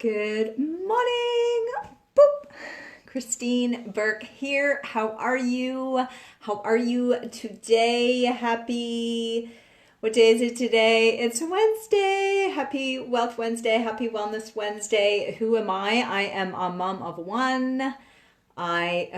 Good morning. Boop. Christine Burke here. How are you? How are you today? What day is it today? It's Wednesday. Happy Wealth Wednesday. Happy Wellness Wednesday. Who am I? I am a mom of one. No, I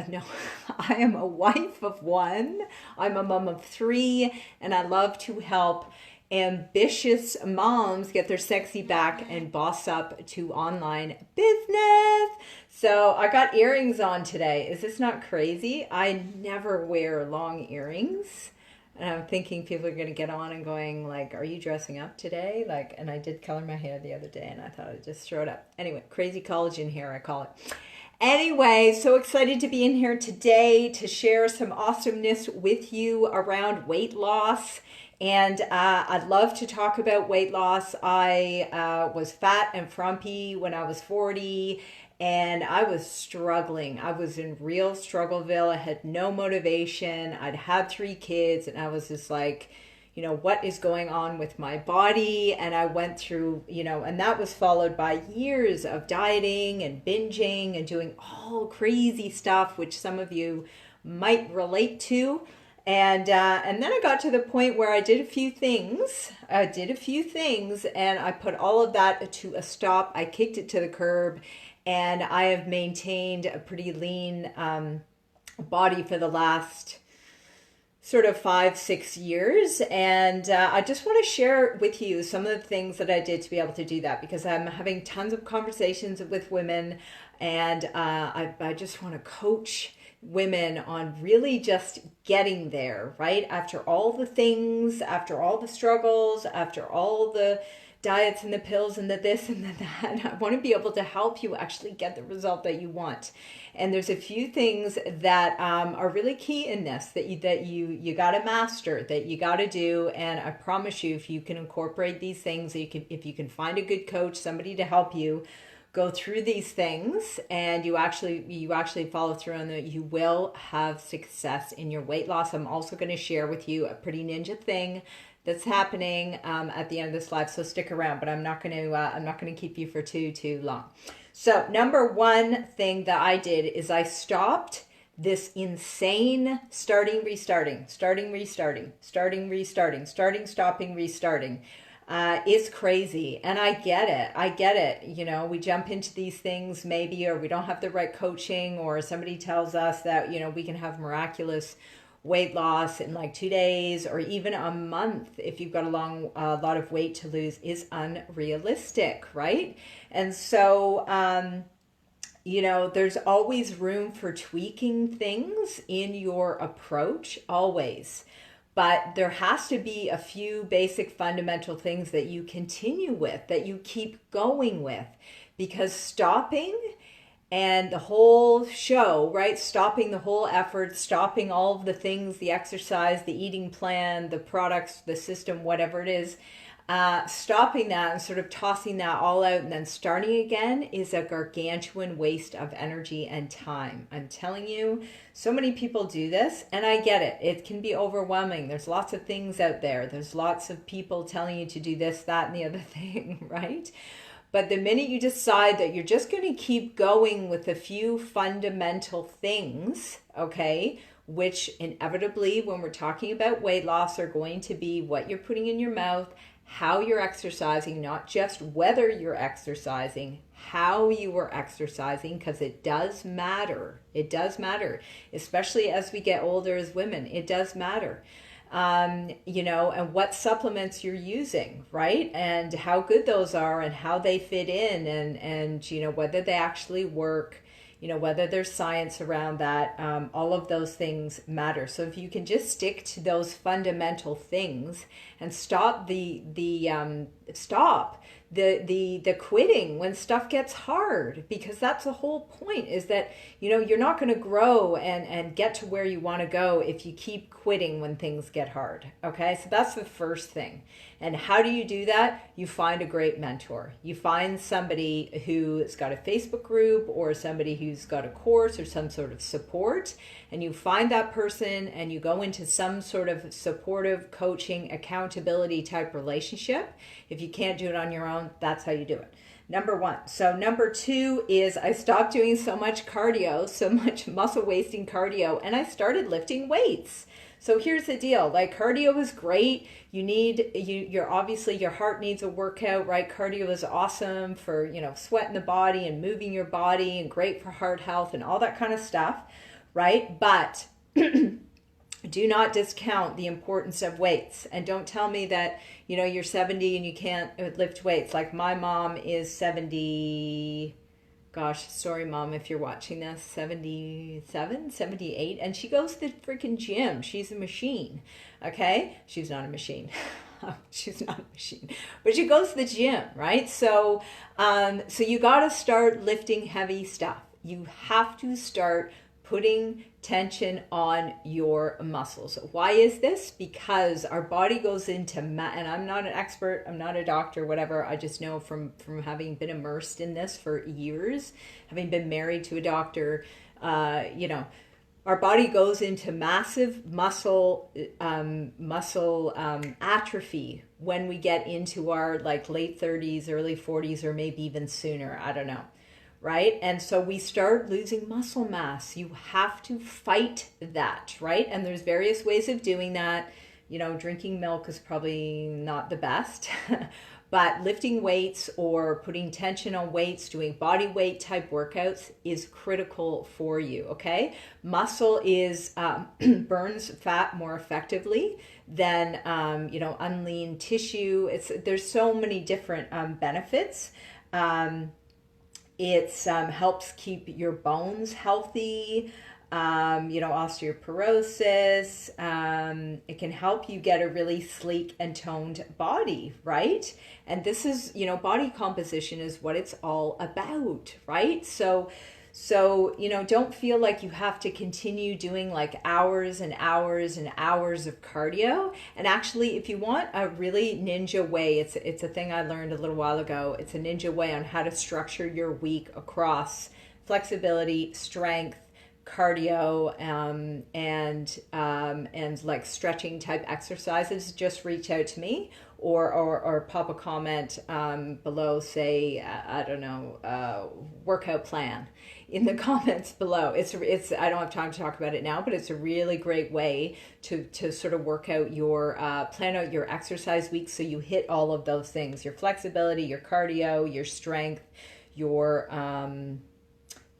am a wife of one. I'm a mom of three, and I love to help ambitious moms get their sexy back and boss up to online business. So I got earrings on today. Is this not crazy? I never wear long earrings. And I'm thinking people are going to get on and going like, are you dressing up today? And I did color my hair the other day and I thought I'd just throw it up. Anyway, crazy collagen hair, I call it. Anyway, so excited to be in here today to share some awesomeness with you around weight loss. And I'd love to talk about weight loss. I was fat and frumpy when I was 40, and I was struggling. I was in real struggleville. I had no motivation. I'd had 3 kids, and I was just like, what is going on with my body? And I went through, and that was followed by years of dieting and binging and doing all crazy stuff, which some of you might relate to. And then I got to the point where I did a few things. And I put all of that to a stop. I kicked it to the curb, and I have maintained a pretty lean body for the last sort of 5-6 years. And I just want to share with you some of the things that I did to be able to do that, because I'm having tons of conversations with women, and I just want to coach women on really just getting there, right? After all the things, after all the struggles, after all the diets and the pills and the this and the that, I want to be able to help you actually get the result that you want. And there's a few things that are really key in this that you got to master, that you got to do. And I promise you, if you can incorporate these things, if you can find a good coach, somebody to help you go through these things, and you actually follow through on that, you will have success in your weight loss. I'm also going to share with you a pretty ninja thing that's happening at the end of this live, so stick around. But I'm not going to keep you for too long. So number one thing that I did is I stopped this insane starting, restarting. It's crazy. And I get it. We jump into these things maybe, or we don't have the right coaching, or somebody tells us that, we can have miraculous weight loss in like 2 days or even a month if you've got a lot of weight to lose is unrealistic, right? And so, there's always room for tweaking things in your approach, always. But there has to be a few basic fundamental things that you continue with, that you keep going with, because stopping and the whole show, right? Stopping the whole effort, stopping all of the things, the exercise, the eating plan, the products, the system, whatever it is, stopping that and sort of tossing that all out and then starting again is a gargantuan waste of energy and time. I'm telling you, so many people do this, and I get it. It can be overwhelming. There's lots of things out there. There's lots of people telling you to do this, that, and the other thing, right? But the minute you decide that you're just going to keep going with a few fundamental things, okay, which inevitably when we're talking about weight loss are going to be what you're putting in your mouth, how you're exercising, not just whether you're exercising, how you are exercising, because it does matter. It does matter, especially as we get older as women. It does matter. And what supplements you're using, right? And how good those are and how they fit in, and whether they actually work, whether there's science around that, all of those things matter. So if you can just stick to those fundamental things and stop the quitting when stuff gets hard, because that's the whole point, is that you're not going to grow and get to where you want to go if you keep quitting when things get hard. Okay, so that's the first thing. And how do you do that? You find a great mentor. You find somebody who's got a Facebook group, or somebody who's got a course or some sort of support, and you find that person and you go into some sort of supportive coaching accountability type relationship. If you can't do it on your own, That's how you do it. Number one. So number two is I stopped doing so much cardio, so much muscle wasting cardio, and I started lifting weights. So here's the deal, like cardio is great. You're obviously your heart needs a workout, right? Cardio is awesome for, sweating the body and moving your body and great for heart health and all that kind of stuff, right? But do not discount the importance of weights. And don't tell me that, you're 70 and you can't lift weights. Like my mom is 70, gosh, sorry mom if you're watching this, 77, 78, and she goes to the freaking gym. She's a machine, okay? She's not a machine. She's not a machine, but she goes to the gym, right? So you got to start lifting heavy stuff. You have to start putting tension on your muscles. Why is this? Because our body goes into, and I'm not an expert, I'm not a doctor, whatever. I just know from having been immersed in this for years, having been married to a doctor, our body goes into massive muscle atrophy when we get into our late 30s, early 40s, or maybe even sooner. I don't know. Right? And so we start losing muscle mass. You have to fight that, right? And there's various ways of doing that. Drinking milk is probably not the best, but lifting weights or putting tension on weights, doing body weight type workouts is critical for you, okay? Muscle is burns fat more effectively than, unlean tissue. There's so many different benefits. It helps keep your bones healthy, osteoporosis. It can help you get a really sleek and toned body, right? And this is, body composition is what it's all about, right? So, don't feel like you have to continue doing hours and hours and hours of cardio. And actually, if you want a really ninja way, it's a thing I learned a little while ago. It's a ninja way on how to structure your week across flexibility, strength, cardio, and stretching type exercises. Just reach out to me or pop a comment below, say, workout plan in the comments below. It's I don't have time to talk about it now, but it's a really great way to sort of work out your plan out your exercise week so you hit all of those things: your flexibility, your cardio, your strength, your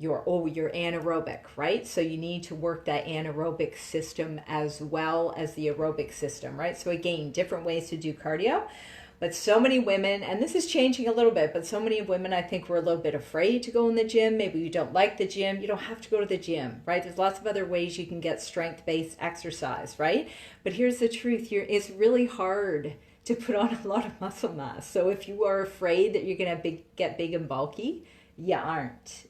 anaerobic, right? So you need to work that anaerobic system as well as the aerobic system, right? So again, different ways to do cardio. But so many women, and this is changing a little bit, but so many women, I think, were a little bit afraid to go in the gym. Maybe you don't like the gym. You don't have to go to the gym, right? There's lots of other ways you can get strength-based exercise, right? But here's the truth. It's really hard to put on a lot of muscle mass. So if you are afraid that you're going to get big and bulky, you aren't,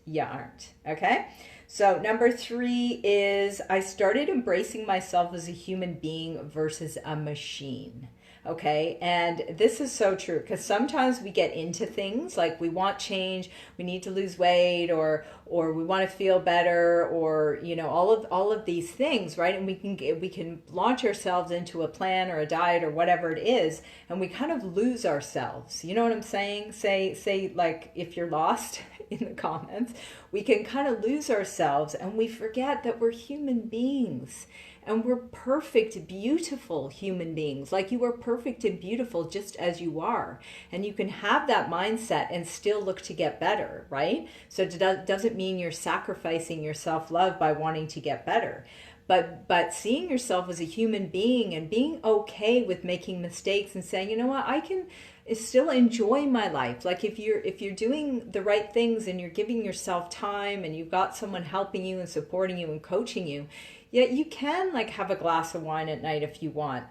okay? So number 3 is I started embracing myself as a human being versus a machine. Okay, and this is so true because sometimes we get into things like we want change, we need to lose weight, or we want to feel better, or all of these things, right? And we can launch ourselves into a plan or a diet or whatever it is, and we kind of lose ourselves. You know what I'm saying? Say like if you're lost in the comments, we can kind of lose ourselves, and we forget that we're human beings. And we're perfect, beautiful human beings. Like you are perfect and beautiful just as you are. And you can have that mindset and still look to get better, right? So it doesn't mean you're sacrificing your self-love by wanting to get better. But seeing yourself as a human being and being okay with making mistakes and saying, you know what, I can still enjoy my life. Like if you're doing the right things and you're giving yourself time and you've got someone helping you and supporting you and coaching you, yeah, you can have a glass of wine at night if you want.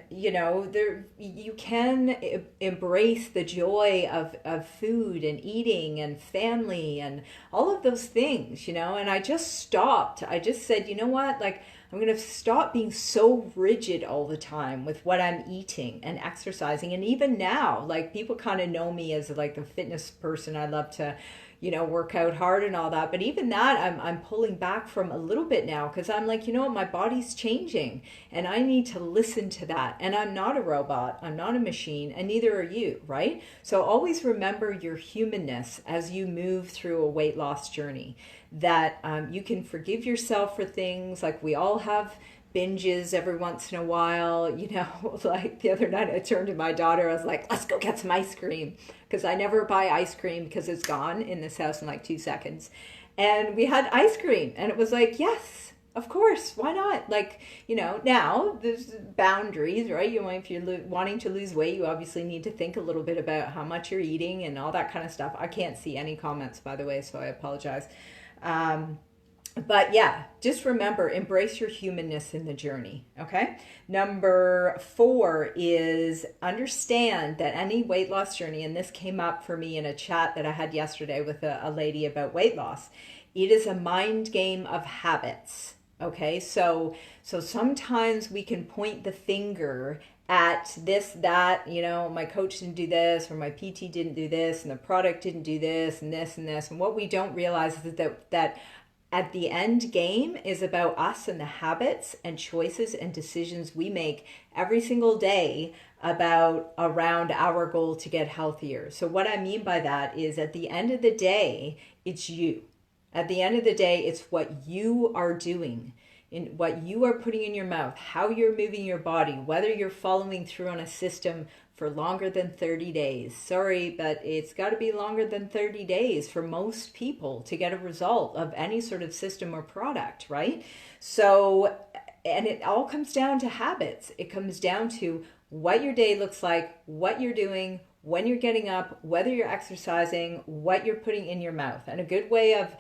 You can embrace the joy of food and eating and family and all of those things, and I just stopped. I just said, you know what, I'm going to stop being so rigid all the time with what I'm eating and exercising. And even now, people kind of know me as the fitness person. I love to, work out hard and all that. But even that, I'm pulling back from a little bit now, because I'm like, you know what, my body's changing and I need to listen to that. And I'm not a robot, I'm not a machine, and neither are you, right? So always remember your humanness as you move through a weight loss journey, that you can forgive yourself for things. Like, we all have binges every once in a while, like the other night I turned to my daughter, I was like, let's go get some ice cream, because I never buy ice cream because it's gone in this house in like 2 seconds. And we had ice cream and it was like, yes, of course, why not? Like, now there's boundaries, right? If you're wanting to lose weight, you obviously need to think a little bit about how much you're eating and all that kind of stuff. I can't see any comments, by the way, so I apologize. But yeah, just remember, embrace your humanness in the journey, okay? Number 4 is understand that any weight loss journey, and this came up for me in a chat that I had yesterday with a lady about weight loss, it is a mind game of habits, okay? So sometimes we can point the finger at this, that, my coach didn't do this, or my PT didn't do this, and the product didn't do this, and this, and this. And what we don't realize is that at the end game is about us and the habits and choices and decisions we make every single day around our goal to get healthier. So what I mean by that is, at the end of the day, it's you. At the end of the day, it's what you are doing, in what you are putting in your mouth, how you're moving your body, whether you're following through on a system for longer than 30 days. Sorry, but it's got to be longer than 30 days for most people to get a result of any sort of system or product, right? So, and it all comes down to habits. It comes down to what your day looks like, what you're doing, when you're getting up, whether you're exercising, what you're putting in your mouth. And a good way of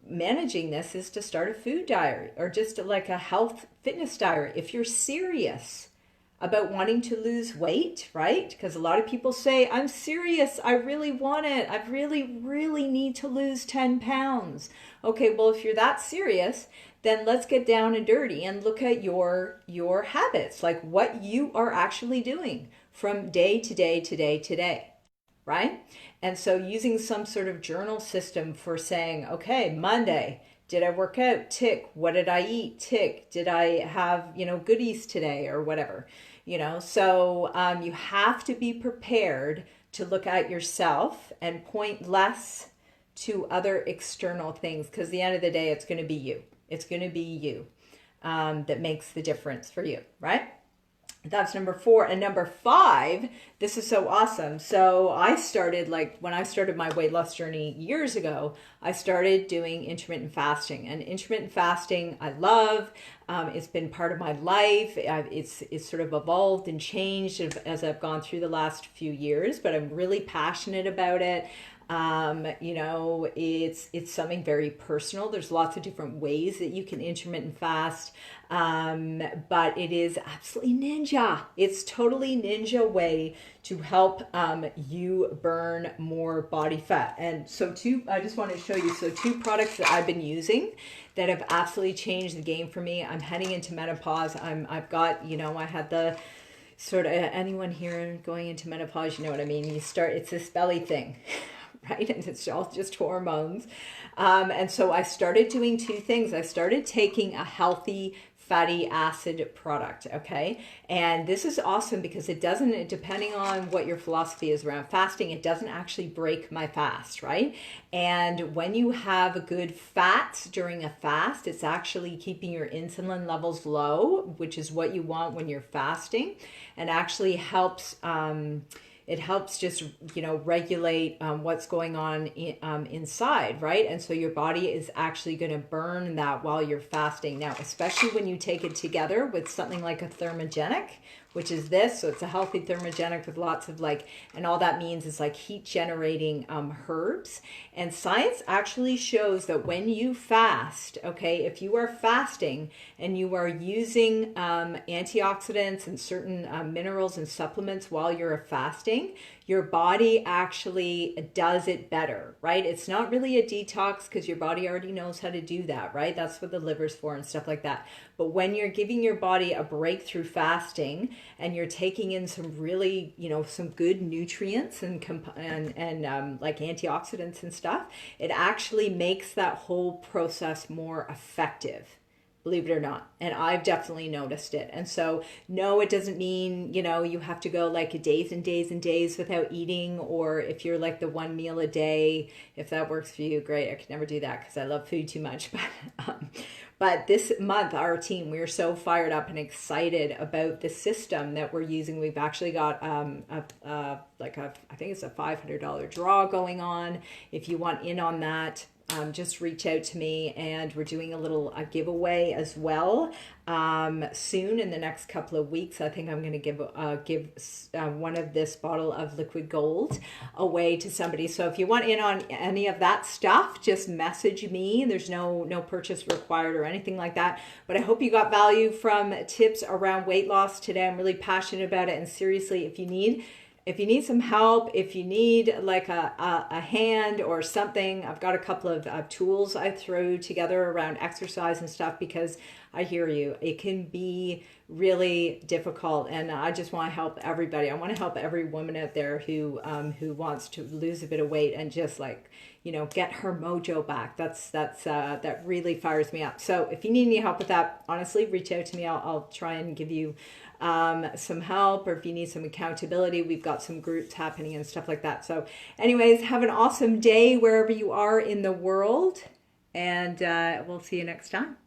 managing this is to start a food diary, or just like a health fitness diary. If you're serious about wanting to lose weight, right? Because a lot of people say, I'm serious, I really want it, I really, really need to lose 10 pounds. Okay, well, if you're that serious, then let's get down and dirty and look at your habits, like what you are actually doing from day to day to day to day, right? And so using some sort of journal system for saying, okay, Monday, did I work out? Tick. What did I eat? Tick. Did I have, goodies today or whatever? So you have to be prepared to look at yourself and point less to other external things, because at the end of the day, it's going to be you. It's going to be you that makes the difference for you, right? That's number 4. And number 5, this is so awesome. So I started, when I started my weight loss journey years ago, I started doing intermittent fasting. And intermittent fasting, I love. It's been part of my life. It's sort of evolved and changed as I've gone through the last few years, but I'm really passionate about it. It's something very personal. There's lots of different ways that you can intermittent fast. But it is absolutely ninja. It's totally ninja way to help you burn more body fat. And so I just want to show you, 2 products that I've been using that have absolutely changed the game for me. I'm heading into menopause. I've got, I had the sort of, anyone here going into menopause, you know what I mean? It's this belly thing. Right? And it's all just hormones. And so I started doing 2 things. I started taking a healthy fatty acid product, okay? And this is awesome because it doesn't, depending on what your philosophy is around fasting, it doesn't actually break my fast, right? And when you have good fats during a fast, it's actually keeping your insulin levels low, which is what you want when you're fasting, and actually helps it helps just, regulate what's going on inside, right? And so your body is actually going to burn that while you're fasting. Now, especially when you take it together with something like a thermogenic, which is this. So it's a healthy thermogenic with lots of and all that means is heat generating herbs. And science actually shows that when you fast, okay, if you are fasting and you are using antioxidants and certain minerals and supplements while you're fasting, your body actually does it better, right? It's not really a detox because your body already knows how to do that, right? That's what the liver's for and stuff like that. But when you're giving your body a break through fasting and you're taking in some really, some good nutrients and like antioxidants and stuff, it actually makes that whole process more effective. Believe it or not. And I've definitely noticed it. And so, no, it doesn't mean, you have to go like days and days and days without eating, or if you're like the one meal a day, if that works for you, great. I could never do that because I love food too much. But this month, our team, we are so fired up and excited about the system that we're using. We've actually got I think it's a $500 draw going on. If you want in on that, just reach out to me, and we're doing a giveaway as well soon in the next couple of weeks. I think I'm going to give one of this bottle of liquid gold away to somebody. So if you want in on any of that stuff, just message me. There's no purchase required or anything like that. But I hope you got value from tips around weight loss today. I'm really passionate about it, and seriously, if you need some help, if you need like a hand or something, I've got a couple of tools I throw together around exercise and stuff, because I hear you. It can be really difficult, and I just want to help everybody. I want to help every woman out there who wants to lose a bit of weight and just get her mojo back. That really fires me up. So if you need any help with that, honestly, reach out to me. I'll try and give you some help, or if you need some accountability, we've got some groups happening and stuff like that. So anyways, have an awesome day wherever you are in the world, and we'll see you next time.